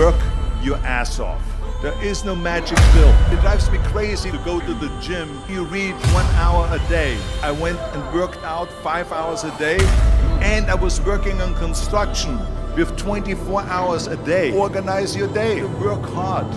Work your ass off. There is no magic pill. It drives me crazy to go to the gym. You read 1 hour a day. I went and worked out 5 hours a day, and I was working on construction with 24 hours a day. Organize your day. Work hard.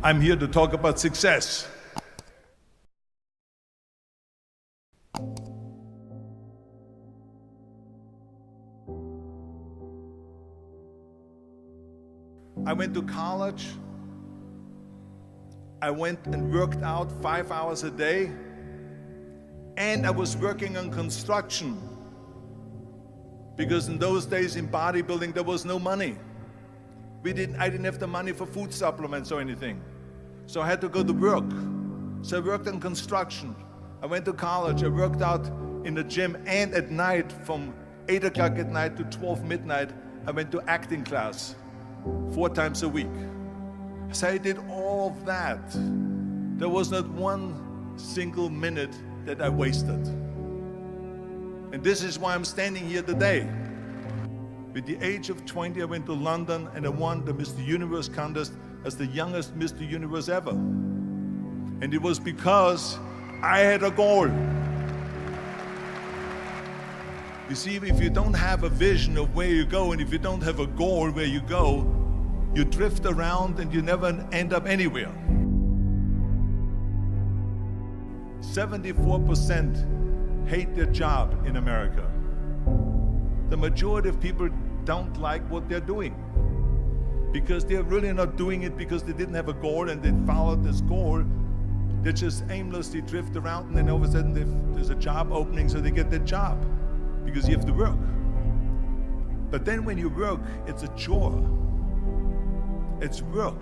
I'm here to talk about success. I went to college. I went and worked out 5 hours a day, and I was working on construction because in those days in bodybuilding there was no money. I didn't have the money for food supplements or anything, so I had to go to work. So I worked on construction. I went to college. I worked out in the gym, and at night from 8 o'clock at night to 12 midnight I went to acting class 4 times a week. So I did all of that. There was not one single minute that I wasted. And this is why I'm standing here today. At the age of 20, I went to London and I won the Mr. Universe contest as the youngest Mr. Universe ever. And it was because I had a goal. You see, if you don't have a vision of where you go, and if you don't have a goal where you go, you drift around and you never end up anywhere. 74% hate their job in America. The majority of people don't like what they're doing because they're really not doing it because they didn't have a goal and they followed this goal. They just aimlessly drift around, and then all of a sudden there's a job opening, so they get that job because you have to work. But then when you work, it's a chore. It's work.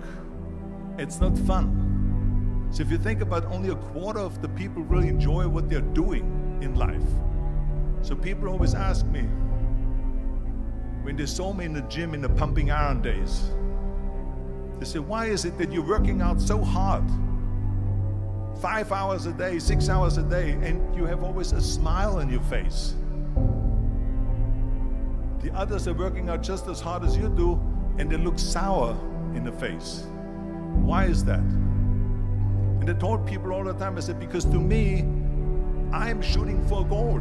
It's not fun. So if you think about, only a quarter of the people really enjoy what they're doing in life. So people always ask me, when they saw me in the gym in the pumping iron days, they say, why is it that you're working out so hard? 5 hours a day, 6 hours a day, and you have always a smile on your face. The others are working out just as hard as you do, and they look sour in the face. Why is that? And I told people all the time, I said, because to me, I'm shooting for a goal.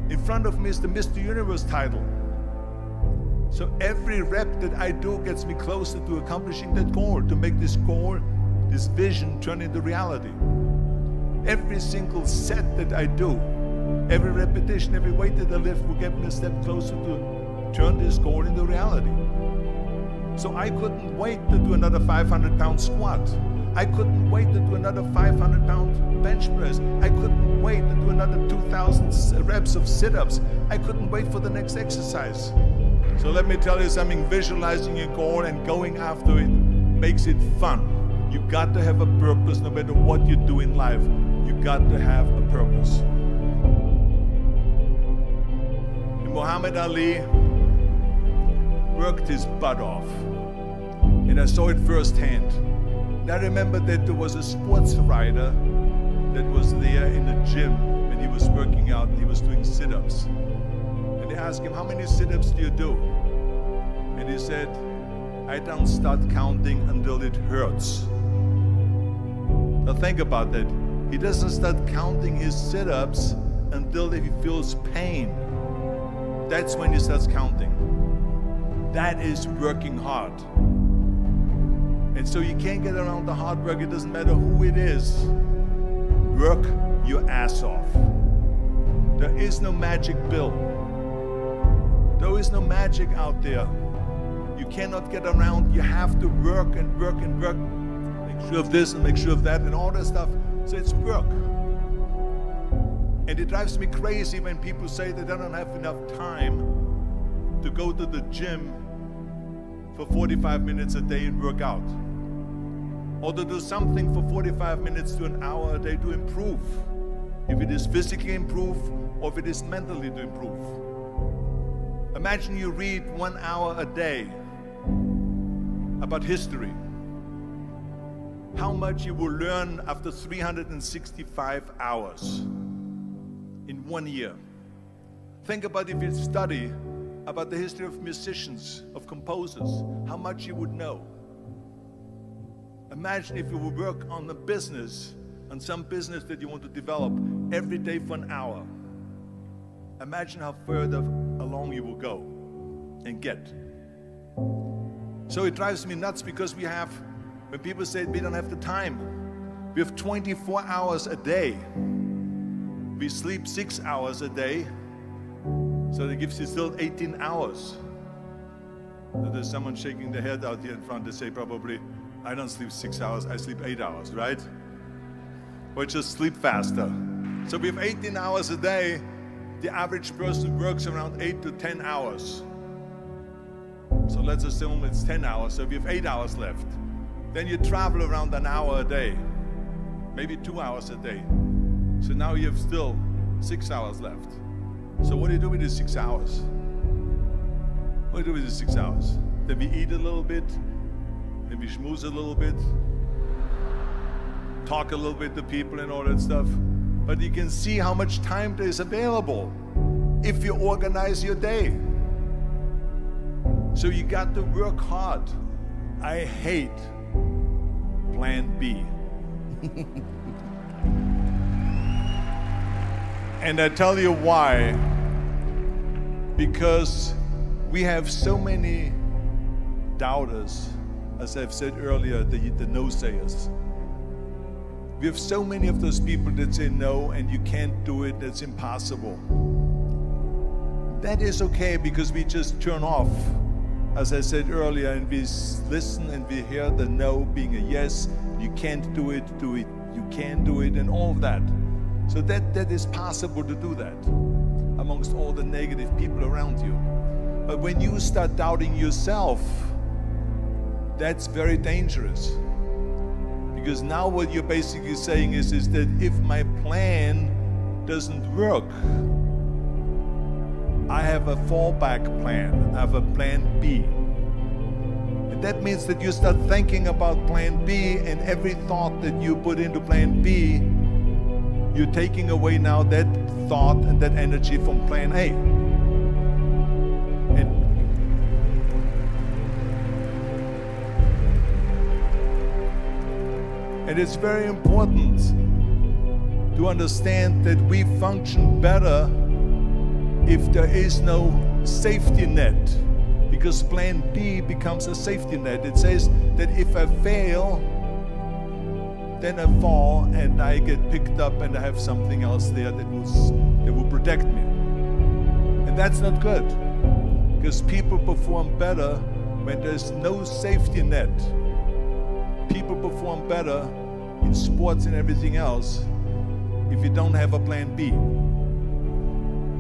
In front of me is the Mr. Universe title. So every rep that I do gets me closer to accomplishing that goal, to make this goal, this vision, turn into reality. Every single set that I do, every repetition, every weight that I lift will get me a step closer to turn this goal into reality. So I couldn't wait to do another 500-pound squat. I couldn't wait to do another 500-pound bench press. I couldn't wait to do another 2,000 reps of sit-ups. I couldn't wait for the next exercise. So let me tell you something, visualizing your goal and going after it makes it fun. You got to have a purpose no matter what you do in life. You got to have a purpose. Muhammad Ali worked his butt off, and I saw it firsthand. And I remember that there was a sports writer that was there in the gym when he was working out, and he was doing sit-ups. And they asked him, how many sit-ups do you do? And he said, I don't start counting until it hurts. Now think about that. He doesn't start counting his sit-ups until he feels pain. That's when he starts counting. That is working hard. And so you can't get around the hard work. It doesn't matter who it is. Work your ass off. There is no magic pill. There is no magic out there. You cannot get around. You have to work and work and work. Make sure of this and make sure of that and all that stuff. So it's work. And it drives me crazy when people say that they don't have enough time to go to the gym for 45 minutes a day and work out. Or to do something for 45 minutes to an hour a day to improve. If it is physically improve or if it is mentally to improve. Imagine you read 1 hour a day about history. How much you will learn after 365 hours in 1 year. Think about if you study about the history of musicians, of composers, how much you would know. Imagine if you would work on a business, on some business that you want to develop every day for an hour. Imagine how further along you will go and get. So it drives me nuts because when people say we don't have the time, we have 24 hours a day. We sleep 6 hours a day, so that gives you still 18 hours. So there's someone shaking their head out here in front to say probably, I don't sleep 6 hours, I sleep 8 hours, right? Or just sleep faster. So we have 18 hours a day. The average person works around 8 to 10 hours. So let's assume it's 10 hours, so we have 8 hours left. Then you travel around an hour a day, maybe 2 hours a day. So now you have still 6 hours left. So what do you do with these 6 hours? What do you do with these 6 hours? Then we eat a little bit, then we schmooze a little bit, talk a little bit to people and all that stuff. But you can see how much time there is available if you organize your day. So you got to work hard. I hate plan B. And I tell you why. Because we have so many doubters, as I've said earlier, the no-sayers. We have so many of those people that say no and you can't do it, that's impossible. That is okay because we just turn off, as I said earlier, and we listen and we hear the no being a yes. You can't do it, you can do it, and all of that. So that is possible to do that amongst all the negative people around you. But when you start doubting yourself, that's very dangerous. Because now what you're basically saying is that if my plan doesn't work, I have a fallback plan, I have a plan B. And that means that you start thinking about plan B, and every thought that you put into plan B, you're taking away now that thought and that energy from plan A. And it's very important to understand that we function better if there is no safety net, because plan B becomes a safety net. It says that if I fail, then I fall and I get picked up and I have something else there that will protect me. And that's not good, because people perform better when there's no safety net. People perform better in sports and everything else if you don't have a plan B.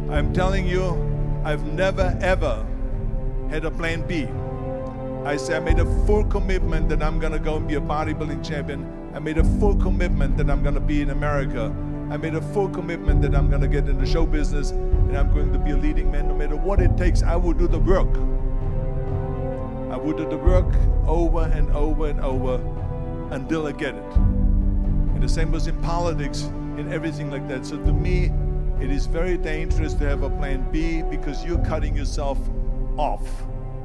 I'm telling you, I've never ever had a plan B. I made a full commitment that I'm gonna go and be a bodybuilding champion. I made a full commitment that I'm gonna be in America. I made a full commitment that I'm gonna get in the show business and I'm going to be a leading man. No matter what it takes, I will do the work. I will do the work over and over and over until I get it. And the same was in politics, in everything like that. So to me, it is very dangerous to have a plan B, because you're cutting yourself off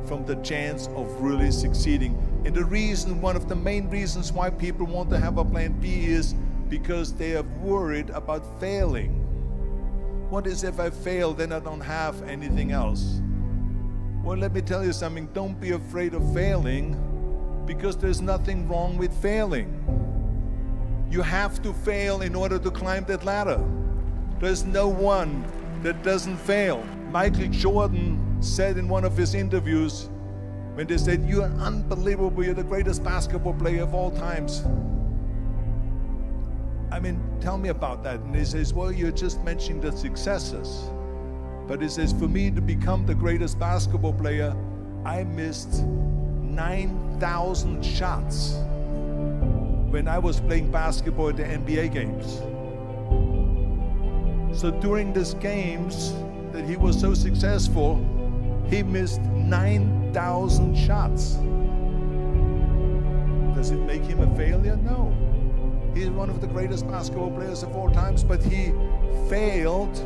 from the chance of really succeeding. And the reason, one of the main reasons why people want to have a plan B is because they are worried about failing. What is if I fail, then I don't have anything else? Well, let me tell you something. Don't be afraid of failing, because there's nothing wrong with failing. You have to fail in order to climb that ladder. There's no one that doesn't fail. Michael Jordan said in one of his interviews, when they said, "You're unbelievable, you're the greatest basketball player of all times." I mean, tell me about that. And he says, well, you're just mentioning the successes. But he says, for me to become the greatest basketball player, I missed 9,000 shots when I was playing basketball at the NBA games. So during these games that he was so successful, he missed 9,000 shots. Does it make him a failure? No. He's one of the greatest basketball players of all times, but he failed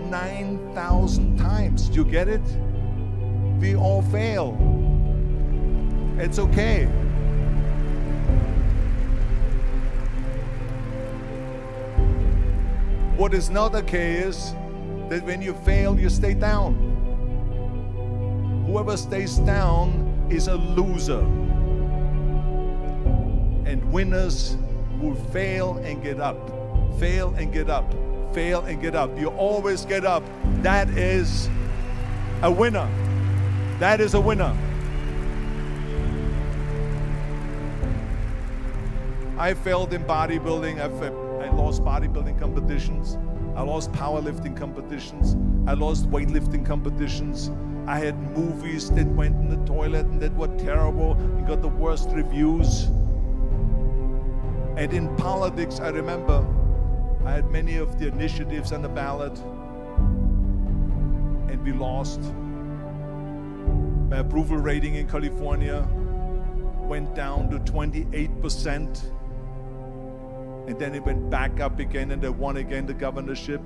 9,000 times. Do you get it? We all fail. It's okay. What is not okay is that when you fail, you stay down. Whoever stays down is a loser. And winners will fail and get up. Fail and get up. Fail and get up. You always get up. That is a winner. That is a winner. I failed in bodybuilding. I lost bodybuilding competitions. I lost powerlifting competitions. I lost weightlifting competitions. I had movies that went in the toilet and that were terrible and got the worst reviews. And in politics, I remember I had many of the initiatives on the ballot, and we lost. My approval rating in California went down to 28%, and then it went back up again, and I won again the governorship.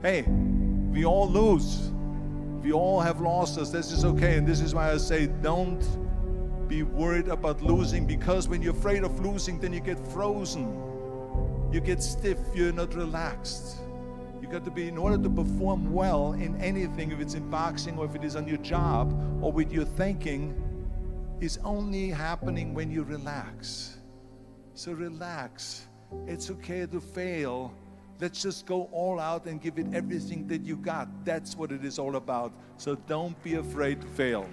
Hey, we all lose. We all have losses. This is okay, and this is why I say don't be worried about losing, because when you're afraid of losing, then you get frozen. You get stiff, you're not relaxed. You got to be, in order to perform well in anything, if it's in boxing or if it is on your job or with your thinking, is only happening when you relax. So relax. It's okay to fail. Let's just go all out and give it everything that you got. That's what it is all about. So don't be afraid to fail.